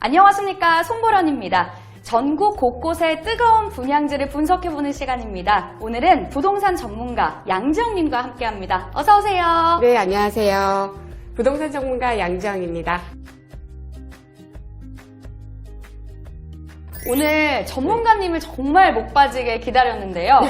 안녕하십니까, 송보란입니다. 전국 곳곳의 뜨거운 분양지를 분석해보는 시간입니다. 오늘은 부동산 전문가 양지영님과 함께합니다. 어서 오세요. 네, 안녕하세요. 부동산 전문가 양지영입니다. 오늘 전문가님을 정말 목 빠지게 기다렸는데요.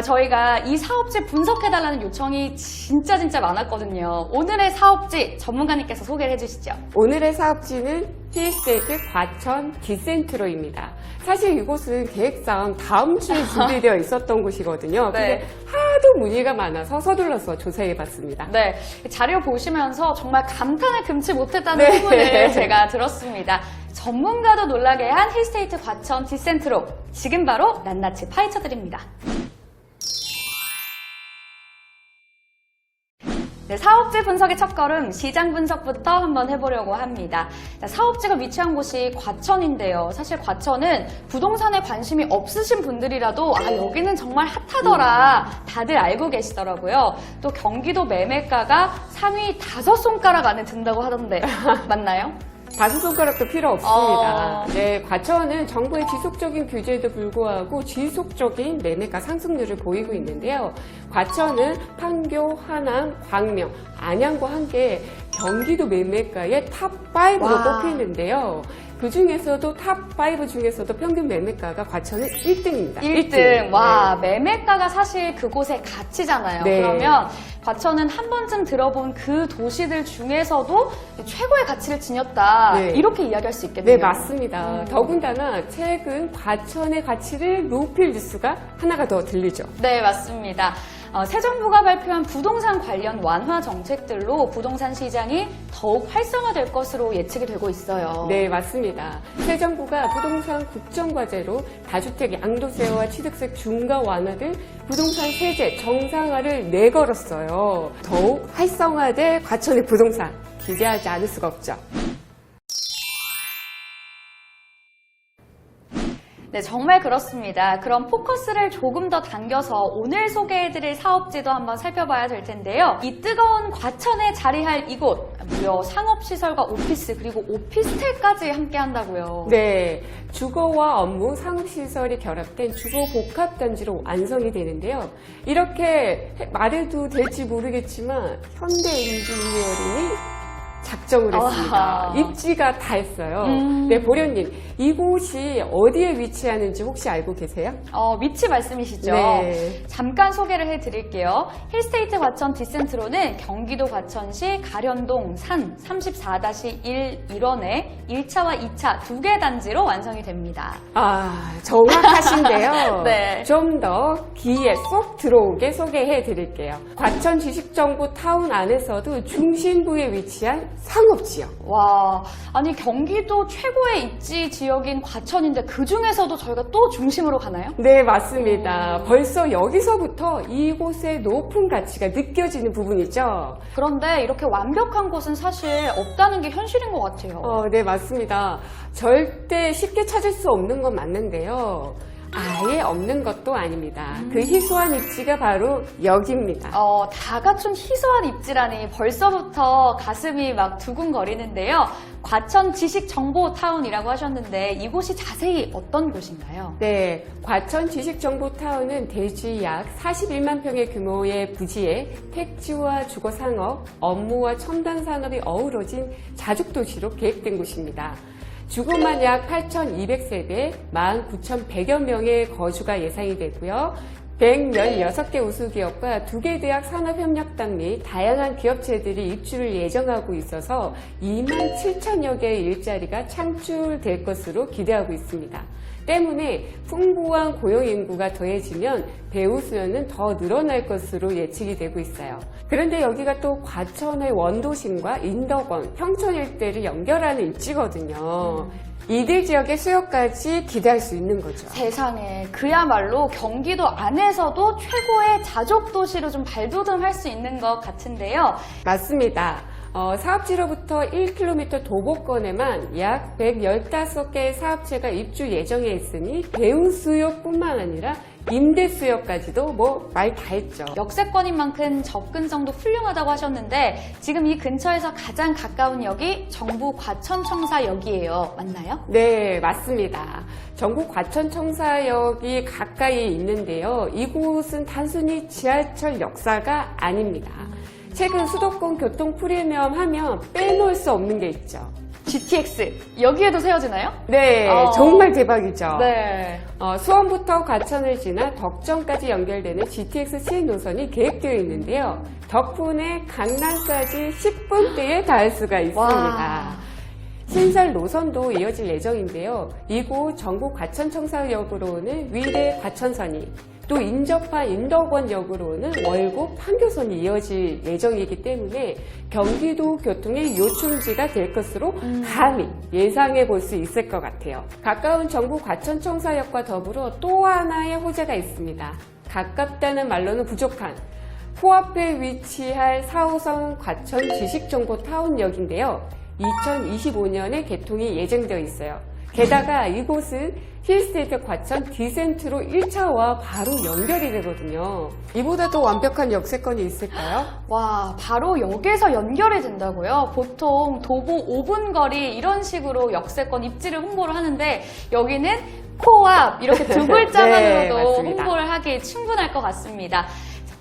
저희가 이 사업지 분석해달라는 요청이 진짜 많았거든요. 오늘의 사업지 전문가님께서 소개를 해주시죠. 오늘의 사업지는 힐스테이트 과천 디센트로입니다. 사실 이곳은 계획상 다음 주에 준비되어 있었던 곳이거든요. 네. 근데 하도 문의가 많아서 서둘러서 조사해봤습니다. 네, 자료 보시면서 정말 감탄을 금치 못했다는 네. 소문을 제가 들었습니다. 전문가도 놀라게 한 힐스테이트 과천 디센트로, 지금 바로 낱낱이 파헤쳐드립니다. 네, 사업지 분석의 첫걸음, 시장 분석부터 한번 해보려고 합니다. 사업지가 위치한 곳이 과천인데요. 사실 과천은 부동산에 관심이 없으신 분들이라도 여기는 정말 핫하더라 다들 알고 계시더라고요. 또 경기도 매매가가 3위 5손가락 안에 든다고 하던데 맞나요? 5손가락도 필요 없습니다. 네, 과천은 정부의 지속적인 규제에도 불구하고 지속적인 매매가 상승률을 보이고 있는데요. 과천은 판교, 하남, 광명, 안양과 함께 경기도 매매가의 탑5로 꼽히는데요. 그 중에서도 탑5 중에서도 평균 매매가가 과천은 1등입니다. 1등. 와, 네. 매매가가 사실 그곳의 가치잖아요. 네. 그러면 과천은 한 번쯤 들어본 그 도시들 중에서도 최고의 가치를 지녔다. 네. 이렇게 이야기할 수 있겠네요. 네, 맞습니다. 더군다나 최근 과천의 가치를 높일 뉴스가 하나가 더 들리죠. 네, 맞습니다. 새 정부가 발표한 부동산 관련 완화 정책들로 부동산 시장이 더욱 활성화될 것으로 예측이 되고 있어요. 네, 맞습니다. 새 정부가 부동산 국정과제로 다주택 양도세와 취득세 중과 완화 등 부동산 세제 정상화를 내걸었어요. 더욱 활성화될 과천의 부동산 기대하지 않을 수가 없죠. 네, 정말 그렇습니다. 그럼 포커스를 조금 더 당겨서 오늘 소개해드릴 사업지도 한번 살펴봐야 될 텐데요. 이 뜨거운 과천에 자리할 이곳, 무려 상업시설과 오피스 그리고 오피스텔까지 함께 한다고요. 네, 주거와 업무, 상업시설이 결합된 주거 복합단지로 완성이 되는데요. 이렇게 말해도 될지 모르겠지만 현대인지니어링이 작정을 했습니다. 입지가 다 했어요. 네, 보련님, 이곳이 어디에 위치하는지 혹시 알고 계세요? 위치 말씀이시죠? 네. 잠깐 소개를 해드릴게요. 힐스테이트 과천 디센트로는 경기도 과천시 가련동 산 34-1 일원에 1차와 2차 두 개 단지로 완성이 됩니다. 정확하신데요. 네. 좀 더 귀에 쏙 들어오게 소개해 드릴게요. 과천 지식정보 타운 안에서도 중심부에 위치한 상업지역. 와, 아니 경기도 최고의 입지 지역인 과천인데 그 중에서도 저희가 또 중심으로 가나요? 네, 맞습니다. 벌써 여기서부터 이곳의 높은 가치가 느껴지는 부분이죠. 그런데 이렇게 완벽한 곳은 사실 없다는 게 현실인 것 같아요. 네, 맞습니다. 절대 쉽게 찾을 수 없는 건 맞는데요. 아예 없는 것도 아닙니다. 그 희소한 입지가 바로 여기입니다. 다 갖춘 희소한 입지라니 벌써부터 가슴이 막 두근거리는데요. 과천 지식정보타운이라고 하셨는데 이곳이 자세히 어떤 곳인가요? 네, 과천 지식정보타운은 대지 약 41만 평의 규모의 부지에 택지와 주거상업, 업무와 첨단산업이 어우러진 자죽도시로 계획된 곳입니다. 주거만 약 8,200세대, 19,100여 명의 거주가 예상이 되고요. 116개 우수기업과 2개 대학 산업협력단 및 다양한 기업체들이 입주를 예정하고 있어서 2만 7천여 개의 일자리가 창출될 것으로 기대하고 있습니다. 때문에 풍부한 고용 인구가 더해지면 배우 수요는 더 늘어날 것으로 예측이 되고 있어요. 그런데 여기가 또 과천의 원도심과 인덕원, 평촌 일대를 연결하는 입지거든요. 이들 지역의 수요까지 기대할 수 있는 거죠. 세상에, 그야말로 경기도 안에서도 최고의 자족도시로 좀 발돋움할 수 있는 것 같은데요. 맞습니다. 사업지로부터 1km 도보권에만 약 115개의 사업체가 입주 예정에 있으니 배우 수요뿐만 아니라 임대 수요까지도 말 다 했죠. 역세권인 만큼 접근성도 훌륭하다고 하셨는데 지금 이 근처에서 가장 가까운 역이 정부 과천청사역이에요. 맞나요? 네, 맞습니다. 전국 과천청사역이 가까이 있는데요. 이곳은 단순히 지하철 역사가 아닙니다. 최근 수도권 교통 프리미엄 하면 빼놓을 수 없는 게 있죠. GTX 여기에도 세워지나요? 네, 정말 대박이죠. 네. 수원부터 과천을 지나 덕정까지 연결되는 GTX 시행 노선이 계획되어 있는데요. 덕분에 강남까지 10분대에 닿을 수가 있습니다. 와. 신설 노선도 이어질 예정인데요. 이곳 전국 과천청사역으로는 위례 과천선이, 또 인접한 인덕원역으로는 월곡 판교선이 이어질 예정이기 때문에 경기도 교통의 요충지가 될 것으로 감히 예상해 볼 수 있을 것 같아요. 가까운 전국 과천청사역과 더불어 또 하나의 호재가 있습니다. 가깝다는 말로는 부족한 코앞에 위치할 4호선 과천 지식정보타운역인데요. 2025년에 개통이 예정되어 있어요. 게다가 이곳은 힐스테이트 과천 디센트로 1차와 바로 연결이 되거든요. 이보다 더 완벽한 역세권이 있을까요? 와, 바로 역에서 연결이 된다고요? 보통 도보 5분 거리 이런 식으로 역세권 입지를 홍보를 하는데 여기는 코앞 이렇게 두 글자만으로도 네, 맞습니다. 홍보를 하기 충분할 것 같습니다.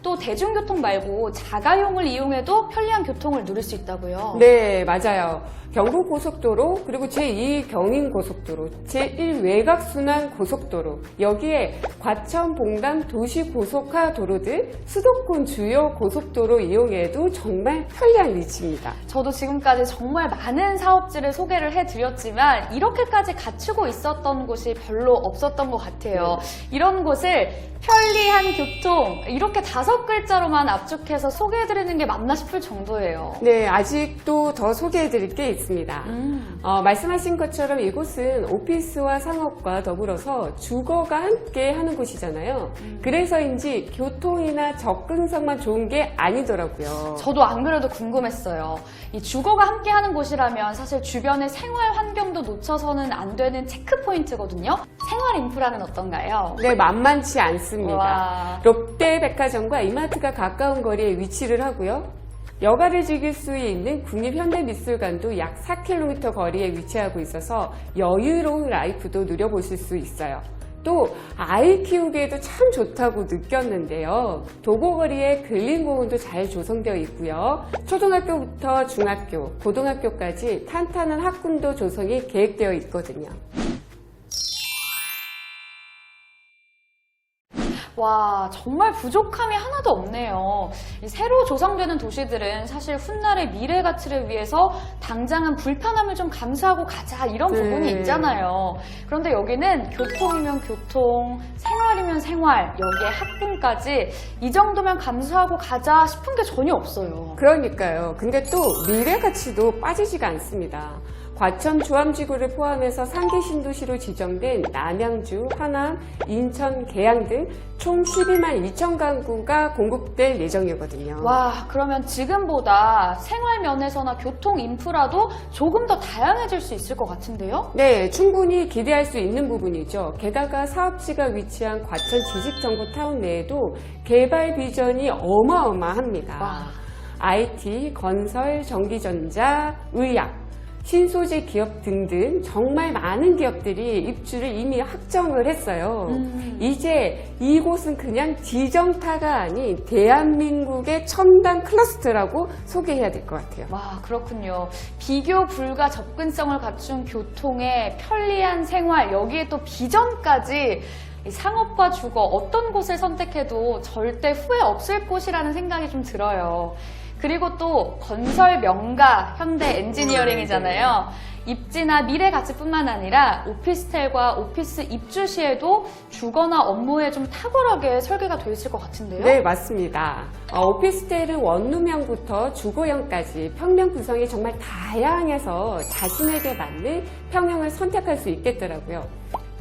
또 대중교통 말고 자가용을 이용해도 편리한 교통을 누릴 수 있다고요? 네, 맞아요. 경부고속도로, 그리고 제2경인고속도로, 제1외곽순환고속도로, 여기에 과천, 봉담, 도시고속화도로 등 수도권 주요 고속도로 이용해도 정말 편리한 위치입니다. 저도 지금까지 정말 많은 사업지를 소개를 해드렸지만 이렇게까지 갖추고 있었던 곳이 별로 없었던 것 같아요. 이런 곳을 편리한 교통 이렇게 5글자로만 압축해서 소개해드리는 게 맞나 싶을 정도예요. 네, 아직도 더 소개해드릴 게 있습니다. 말씀하신 것처럼 이곳은 오피스와 상업과 더불어서 주거가 함께 하는 곳이잖아요. 그래서인지 교통이나 접근성만 좋은 게 아니더라고요. 저도 안 그래도 궁금했어요. 이 주거가 함께 하는 곳이라면 사실 주변의 생활 환경도 놓쳐서는 안 되는 체크포인트거든요. 생활 인프라는 어떤가요? 네, 만만치 않습니다. 와. 롯데백화점과 이마트가 가까운 거리에 위치를 하고요. 여가를 즐길 수 있는 국립현대미술관도 약 4km 거리에 위치하고 있어서 여유로운 라이프도 누려보실 수 있어요. 또 아이 키우기에도 참 좋다고 느꼈는데요. 도보거리에 근린공원도 잘 조성되어 있고요. 초등학교부터 중학교, 고등학교까지 탄탄한 학군도 조성이 계획되어 있거든요. 와, 정말 부족함이 하나도 없네요. 이 새로 조성되는 도시들은 사실 훗날의 미래 가치를 위해서 당장은 불편함을 좀 감수하고 가자 이런 부분이 있잖아요. 그런데 여기는 교통이면 교통, 생활이면 생활, 여기에 학군까지 이 정도면 감수하고 가자 싶은 게 전혀 없어요. 그러니까요. 근데 또 미래 가치도 빠지지가 않습니다. 과천 조암지구를 포함해서 3기 신도시로 지정된 남양주, 하남, 인천, 계양 등 총 12만 2천 가구가 공급될 예정이거든요. 와, 그러면 지금보다 생활 면에서나 교통 인프라도 조금 더 다양해질 수 있을 것 같은데요? 네, 충분히 기대할 수 있는 부분이죠. 게다가 사업지가 위치한 과천 지식정보타운 내에도 개발 비전이 어마어마합니다. 와. IT, 건설, 전기전자, 의약, 신소재 기업 등등 정말 많은 기업들이 입주를 이미 확정을 했어요. 이제 이곳은 그냥 지정타가 아닌 대한민국의 첨단 클러스터라고 소개해야 될 것 같아요. 와, 그렇군요. 비교 불가 접근성을 갖춘 교통의 편리한 생활, 여기에 또 비전까지 이 상업과 주거 어떤 곳을 선택해도 절대 후회 없을 곳이라는 생각이 좀 들어요. 그리고 또 건설 명가 현대 엔지니어링이잖아요. 입지나 미래 가치뿐만 아니라 오피스텔과 오피스 입주 시에도 주거나 업무에 좀 탁월하게 설계가 되어 있을 것 같은데요? 네, 맞습니다. 오피스텔은 원룸형부터 주거형까지 평면 구성이 정말 다양해서 자신에게 맞는 평형을 선택할 수 있겠더라고요.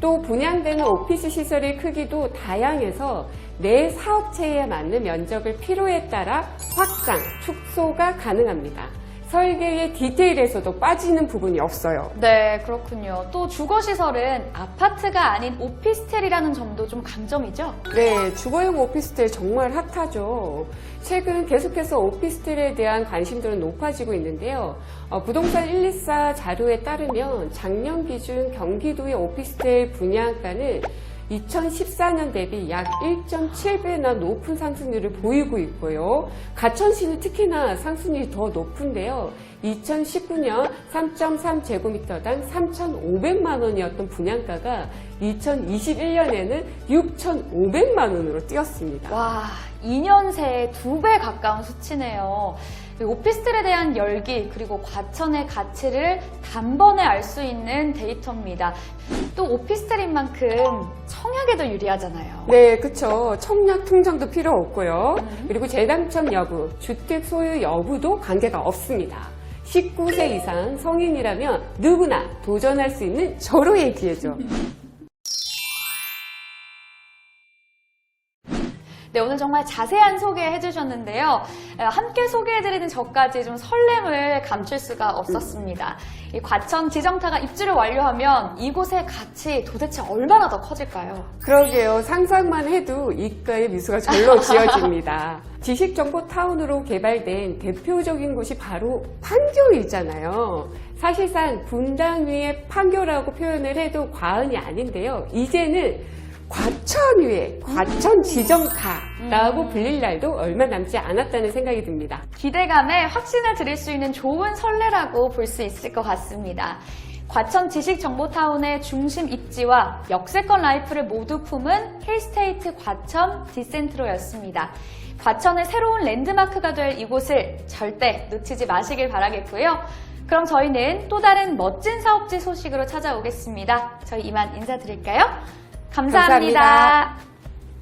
또 분양되는 오피스 시설의 크기도 다양해서 내 사업체에 맞는 면적을 필요에 따라 확장, 축소가 가능합니다. 설계의 디테일에서도 빠지는 부분이 없어요. 네, 그렇군요. 또 주거시설은 아파트가 아닌 오피스텔이라는 점도 좀 강점이죠? 네, 주거용 오피스텔 정말 핫하죠. 최근 계속해서 오피스텔에 대한 관심들은 높아지고 있는데요. 부동산 124 자료에 따르면 작년 기준 경기도의 오피스텔 분양가는 2014년 대비 약 1.7배나 높은 상승률을 보이고 있고요. 가천시는 특히나 상승률이 더 높은데요. 2019년 3.3제곱미터당 3,500만 원이었던 분양가가 2021년에는 6,500만 원으로 뛰었습니다. 와, 2년 새에 2배 가까운 수치네요. 오피스텔에 대한 열기 그리고 과천의 가치를 단번에 알 수 있는 데이터입니다. 또 오피스텔인 만큼 청약에도 유리하잖아요. 네, 그쵸. 청약 통장도 필요 없고요. 그리고 재당첨 여부, 주택 소유 여부도 관계가 없습니다. 19세 이상 성인이라면 누구나 도전할 수 있는 절호의 기회죠. 네, 오늘 정말 자세한 소개해 주셨는데요. 함께 소개해드리는 저까지 좀 설렘을 감출 수가 없었습니다. 이 과천 지정타가 입주를 완료하면 이곳의 가치 도대체 얼마나 더 커질까요? 그러게요. 상상만 해도 입가에 미소가 절로 지어집니다. 지식정보타운으로 개발된 대표적인 곳이 바로 판교이잖아요. 사실상 분당 위의 판교라고 표현을 해도 과언이 아닌데요. 이제는 과천 위에 과천 지정타라고 불릴 날도 얼마 남지 않았다는 생각이 듭니다. 기대감에 확신을 드릴 수 있는 좋은 선례라고 볼 수 있을 것 같습니다. 과천 지식정보타운의 중심 입지와 역세권 라이프를 모두 품은 힐스테이트 과천 디센트로였습니다. 과천의 새로운 랜드마크가 될 이곳을 절대 놓치지 마시길 바라겠고요. 그럼 저희는 또 다른 멋진 사업지 소식으로 찾아오겠습니다. 저희 이만 인사드릴까요? 감사합니다.